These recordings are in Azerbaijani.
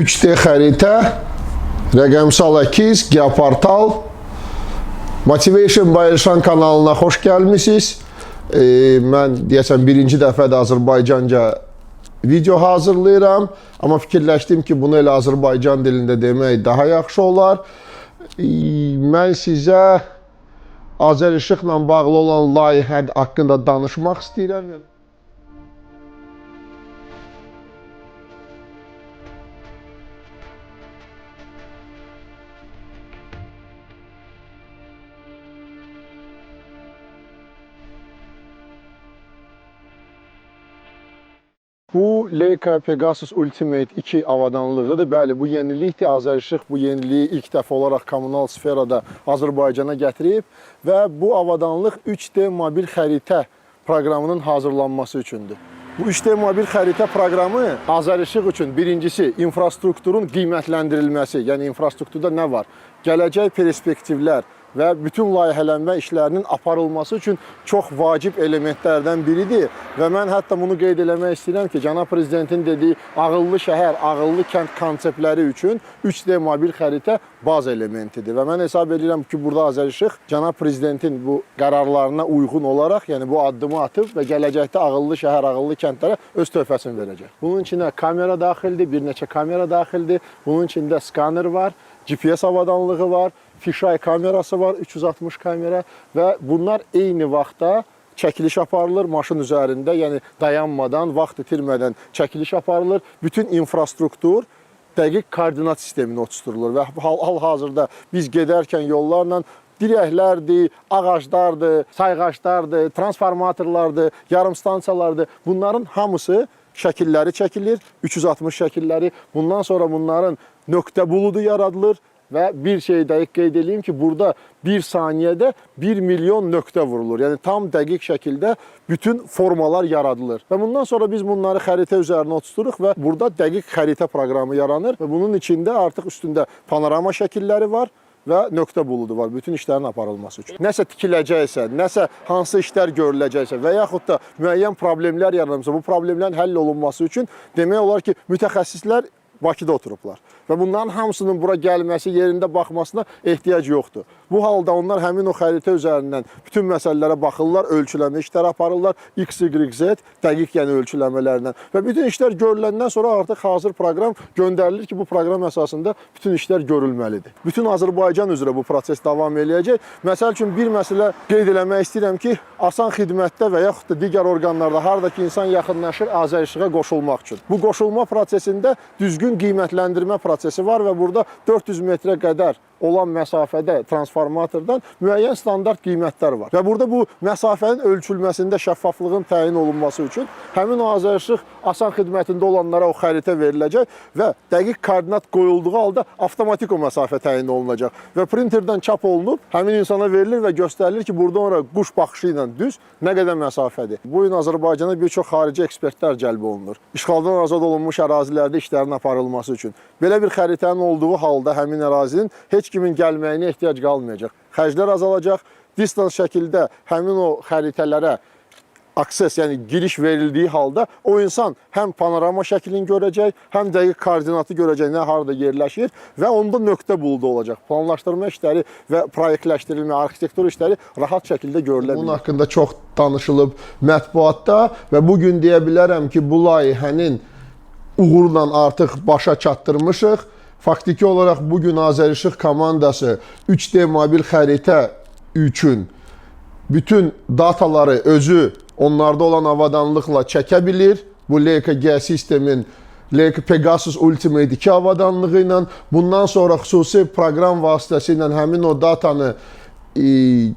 3D xəritə, rəqəmsal əkiz, geoportal, Motivation by Elşan kanalına xoş gəlmisiniz. Mən deyəsən birinci dəfədə Azərbaycanca video hazırlayıram. Amma fikirləşdim ki, bunu elə Azərbaycan dilində demək daha yaxşı olar. Mən sizə Azərişıqla bağlı olan layihə haqqında danışmaq istəyirəm. Bu Leica Pegasus Ultimate 2 avadanlığıdır. Bəli, bu yenilikdir. Azərişıq bu yeniliyi ilk dəfə olaraq kommunal sferada Azərbaycana gətirib və bu avadanlıq 3D mobil xəritə proqramının hazırlanması üçündür. Bu 3D mobil xəritə proqramı Azərişıq üçün birincisi infrastrukturun qiymətləndirilməsi, yəni infrastrukturda nə var? Gələcək perspektivlər və bütün layihələnmə işlərinin aparılması üçün çox vacib elementlərdən biridir. Və mən hətta bunu qeyd eləmək istəyirəm ki, Cənab Prezidentin dediyi ağıllı şəhər, ağıllı kənd konseptləri üçün 3D mobil xəritə baz elementidir. Və mən hesab edirəm ki, burada Azərişıq Cənab Prezidentin bu qərarlarına uyğun olaraq, yəni bu addımı atıb və gələcəkdə ağıllı şəhər, ağıllı kəndlərə öz töhfəsini verəcək. Bunun içində kamera daxildir, bir neçə kamera daxildir. Bunun içində skaner var, GPS avadanlığı var, fişay kamerası var, 360 kamera və bunlar eyni vaxtda çəkiliş aparılır maşın üzərində, yəni dayanmadan, vaxt itirmədən çəkiliş aparılır. Bütün infrastruktur dəqiq koordinat sisteminə oturtulur və hal-hazırda biz gedərkən yollarla dirəklərdir, ağaclardır, sayğaclardır, transformatorlardır, yarımstansiyalardır. Bunların hamısı şəkilləri çəkilir, 360 şəkilləri. Bundan sonra bunların nöqtə buludu yaradılır. Və bir şey dəqiq qeyd edeyim ki, burada bir saniyədə 1 milyon nöqtə vurulur. Yəni tam dəqiq şəkildə bütün formalar yaradılır. Və bundan sonra biz bunları xəritə üzərinə oturturuq və burada dəqiq xəritə proqramı yaranır. Və bunun içində artıq üstündə panorama şəkilləri var və nöqtə buludu var bütün işlərin aparılması üçün. Nəsə tikiləcəksə, nəsə hansı işlər görüləcəksə və yaxud da müəyyən problemlər yaranırsa, bu problemlərin həll olunması üçün demək olar ki, mütəxəssislər Bakıda oturublar və bunların hamısının bura gəlməsi, yerində baxmasına ehtiyac yoxdur. Bu halda onlar həmin o xəritə üzərindən bütün məsələlərə baxırlar, ölçüləmə işləri aparırlar, X, Y, Z, dəqiq yəni ölçüləmələrlə və bütün işlər görüləndən sonra artıq hazır proqram göndərilir ki, bu proqram əsasında bütün işlər görülməlidir. Bütün Azərbaycan üzrə bu proses davam eləyəcək. Məsəl üçün bir məsələ qeyd eləmək istəyirəm ki, asan xidmətdə və yaxud da digər orqanlarda haradakı insan yaxınlaşır Azərişığa qoşulmaq üçün. Bu qoşulma prosesində düzgün qiymətləndirmə prosesi var və burada 400 metrə qədər olan məsafədə transformatordan müəyyən standart qiymətlər var. Və burada bu məsafənin ölçülməsində şəffaflığın təyin olunması üçün həmin o Azərişıq asan xidmətində olanlara o xəritə veriləcək və dəqiq koordinat qoyulduğu halda avtomatik o məsafə təyin olunacaq. Və printerdən çap olunub, həmin insana verilir və göstərilir ki, buradan ora quş baxışı ilə düz nə qədər məsafədir. Bu gün Azərbaycana bir çox xarici ekspertlər cəlb olunur. İşğaldan azad olunmuş ərazilərdə işlərin aparılması üçün. Belə bir xəritənin olduğu halda həmin ərazinin heç kimin gəlməyinə ehtiyac qalmayacaq. Xərclər azalacaq, distans şəkildə həmin o xəritələrə akses, yəni giriş verildiyi halda o insan həm panorama şəklini görəcək, həm dəqiq koordinatı görəcək, nə harada yerləşir və onda nöqtə buludu olacaq. Planlaşdırma işləri və proyektləşdirilmə, arxitektur işləri rahat şəkildə görülə bilir. Bunun haqqında çox danışılıb mətbuatda və bugün deyə bilərəm ki, bu layihənin uğurla artıq başa çatdırmışıq. Faktiki olaraq bugün Azərişıq komandası 3D mobil xəritə üçün bütün dataları özü onlarda olan avadanlıqla çəkə bilir. Bu Leica G sistemin Leica Pegasus Ultimate 2 avadanlığı ilə bundan sonra xüsusi proqram vasitəsilə həmin o datanı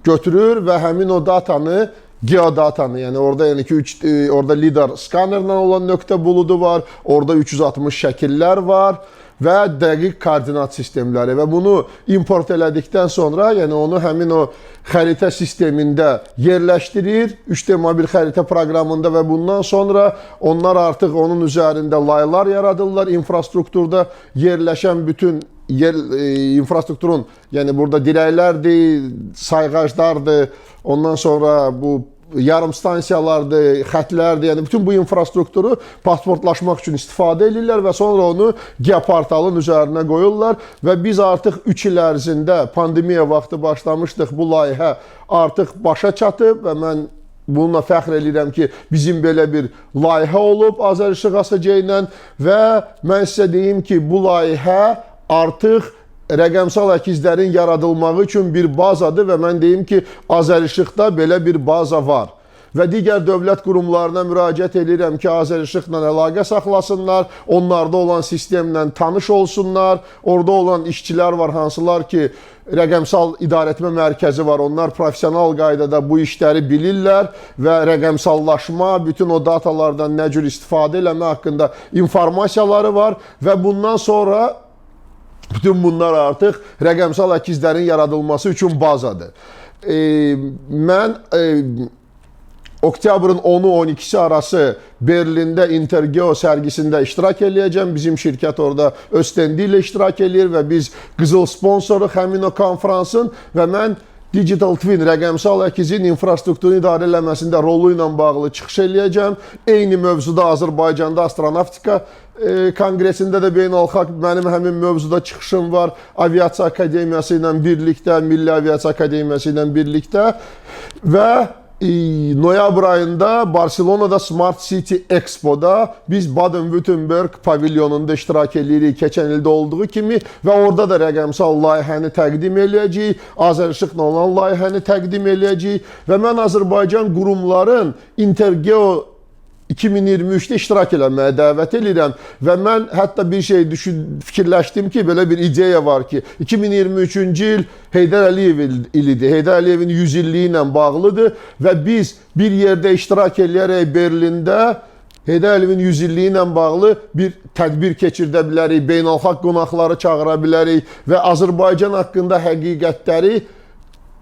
götürür və həmin o datanı geodatanı, yəni orada orada lidar skanerlə olan nöqtə buludu var, orada 360 şəkillər var və dəqiq koordinat sistemləri və bunu import elədikdən sonra, yəni onu həmin o xəritə sistemində yerləşdirir, 3D mobil xəritə proqramında və bundan sonra onlar artıq onun üzərində laylar yaradırlar, infrastrukturda yerləşən bütün infrastrukturun, yəni burada dirəklərdir, sayğaclardır, ondan sonra bu yarım stansiyalardır, xətlərdir, yəni bütün bu infrastrukturu pasportlaşmaq üçün istifadə edirlər və sonra onu geoportalın üzərinə qoyurlar və biz artıq 3 il ərzində pandemiya vaxtı başlamışdıq, bu layihə artıq başa çatıb və mən bununla fəxr edirəm ki, bizim belə bir layihə olub Azərişıq ASC ilə və mən sizə deyim ki, bu layihə artıq rəqəmsal əkizlərin yaradılması üçün bir bazadır və mən deyim ki, Azərişıqda belə bir baza var. Və digər dövlət qurumlarına müraciət edirəm ki, Azərişıqla əlaqə saxlasınlar, onlarda olan sistemlə tanış olsunlar, orada olan işçilər var, hansılar ki, rəqəmsal idarəetmə mərkəzi var, onlar professional qaydada bu işləri bilirlər və rəqəmsallaşma, bütün o datalardan nə cür istifadə eləmə haqqında informasiyaları var və bundan sonra bütün bunlar artıq rəqəmsal əkizlərin yaradılması üçün bazadır. Mən oktyabrın 10-u 12-si arası Berlində Intergeo sərgisində iştirak eləyəcəm. Bizim şirkət orada öz stendi ilə iştirak eləyir və biz qızıl sponsoruq həmin o konferansın və mən Digital Twin rəqəmsal əkizin infrastrukturun idarə eləməsində rolu ilə bağlı çıxış eləyəcəm. Eyni mövzuda Azərbaycanda astronavtika konqresində də beynəlxalq mənim həmin mövzuda çıxışım var. Aviasiya Akademiyası ilə birlikdə, Milli Aviasiya Akademiyası ilə birlikdə və noyabr ayında Barcelona'da Smart City Expo'da biz Baden-Württemberg pavilyonunda iştirak edirik keçən ildə olduğu kimi və orada da rəqəmsal layihəni təqdim eləyəcəyik, Azərişıqla olan layihəni təqdim eləyəcəyik və mən Azərbaycan qurumların Intergeo 2023-də iştirak eləməyə dəvət edirəm və mən hətta bir şey fikirləşdim ki, belə bir ideya var ki, 2023-cü il Heydər Əliyev ilidir, Heydər Əliyevin 100 illiyi ilə bağlıdır və biz bir yerdə iştirak eləyərək Berlində Heydər Əliyevin 100 illiyi ilə bağlı bir tədbir keçirdə bilərik, beynəlxalq qonaqları çağıra bilərik və Azərbaycan haqqında həqiqətləri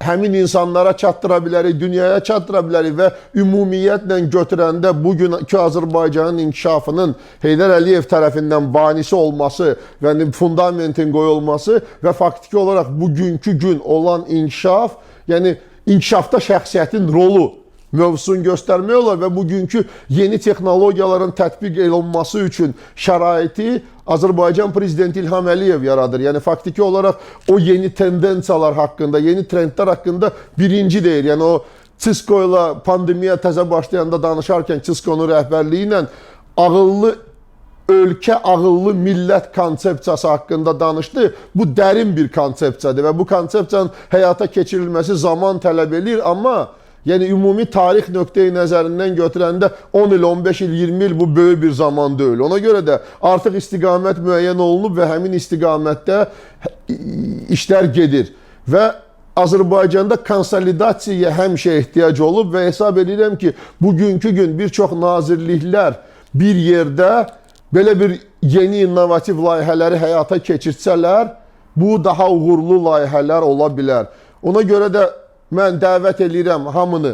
həmin insanlara çatdıra bilərik, dünyaya çatdıra bilərik və ümumiyyətlə götürəndə bugünkü Azərbaycanın inkişafının Heydər Əliyev tərəfindən banisi olması və fundamentin qoyulması və faktiki olaraq bugünkü gün olan inkişaf, yəni inkişafda şəxsiyyətin rolu mövzusunu göstərmək olar və bugünkü yeni texnologiyaların tətbiq olunması üçün şəraiti Azərbaycan Prezidenti İlham Əliyev yaradır. Yəni faktiki olaraq o yeni tendensiyalar haqqında, yeni trendlər haqqında birinci deyir. Yəni o Cisco ilə pandemiya təzə başlayanda danışarkən Cisco-nun rəhbərliyi ilə ağıllı ölkə, ağıllı millət konsepsiyası haqqında danışdı. Bu dərin bir konsepsiyadır və bu konsepsiyanın həyata keçirilməsi zaman tələb edir, amma yəni ümumi tarix nöqteyi nəzərindən götürəndə 10 il, 15 il, 20 il bu böyük bir zaman deyil. Ona görə də artıq istiqamət müəyyən olunub və həmin istiqamətdə işlər gedir. Və Azərbaycanda konsolidasiyaya həmişə ehtiyac olub və hesab edirəm ki, bugünkü gün bir çox nazirliklər bir yerdə belə bir yeni innovativ layihələri həyata keçirsələr, bu daha uğurlu layihələr ola bilər. Ona görə də mən dəvət edirəm hamını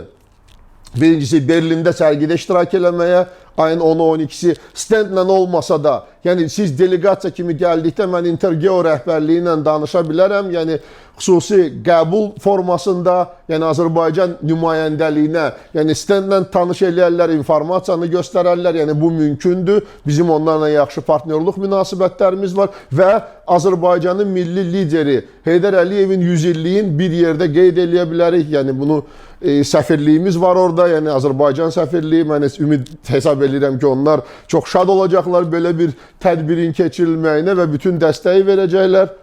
birincisi Berlində sərgidə iştirak eləməyə, ayın 10-u 12-si standla olmasa da, yəni siz delegasiya kimi gəldikdə mən Intergeo rəhbərliyi ilə danışa bilərəm, yəni xüsusi qəbul formasında, yəni Azərbaycan nümayəndəliyinə, yəni standla tanış eləyərlər, informasiyanı göstərərlər, yəni bu mümkündür. Bizim onlarla yaxşı partnyorluq münasibətlərimiz var və Azərbaycanın milli lideri Heydər Əliyevin 100 illiyin bir yerdə qeyd eləyə bilərik, yəni bunu səfirliyimiz var orada, yəni Azərbaycan səfirliyi, mən ümid hesab edirəm ki, onlar çox şad olacaqlar belə bir tədbirin keçirilməyinə və bütün dəstəyi verəcəklər.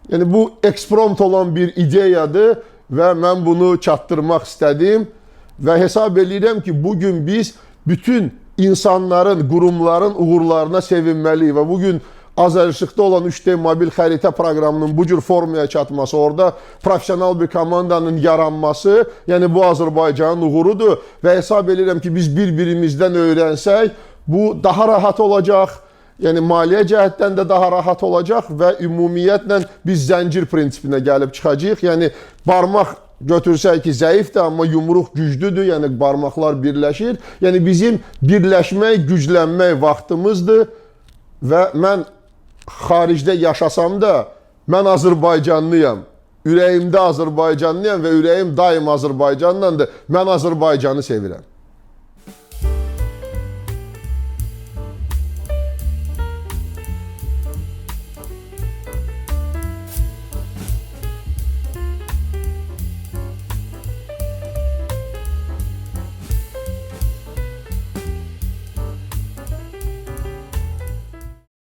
Yəni bu eksprompt olan bir ideyadır və mən bunu çatdırmaq istədim və hesab edirəm ki, bugün biz bütün insanların, qurumların uğurlarına sevinməliyik və bugün Azərişıqda olan 3D mobil xəritə proqramının bu cür formaya çatması, orada profesional bir komandanın yaranması, yəni bu Azərbaycanın uğurudur və hesab edirəm ki, biz bir-birimizdən öyrənsək, bu daha rahat olacaq, yəni maliyyə cəhətdən də daha rahat olacaq və ümumiyyətlə biz zəncir prinsipinə gəlib çıxacağıq. Yəni barmaq götürsək ki, zəifdir, amma yumruq güclüdür, yəni barmaqlar birləşir. Yəni bizim birləşmək, güclənmək vaxtımızdır və mən xaricdə yaşasam da, mən Azərbaycanlıyam. ürəyimdə Azərbaycanlıyam və ürəyim daim Azərbaycandandır. Mən Azərbaycanı sevirəm.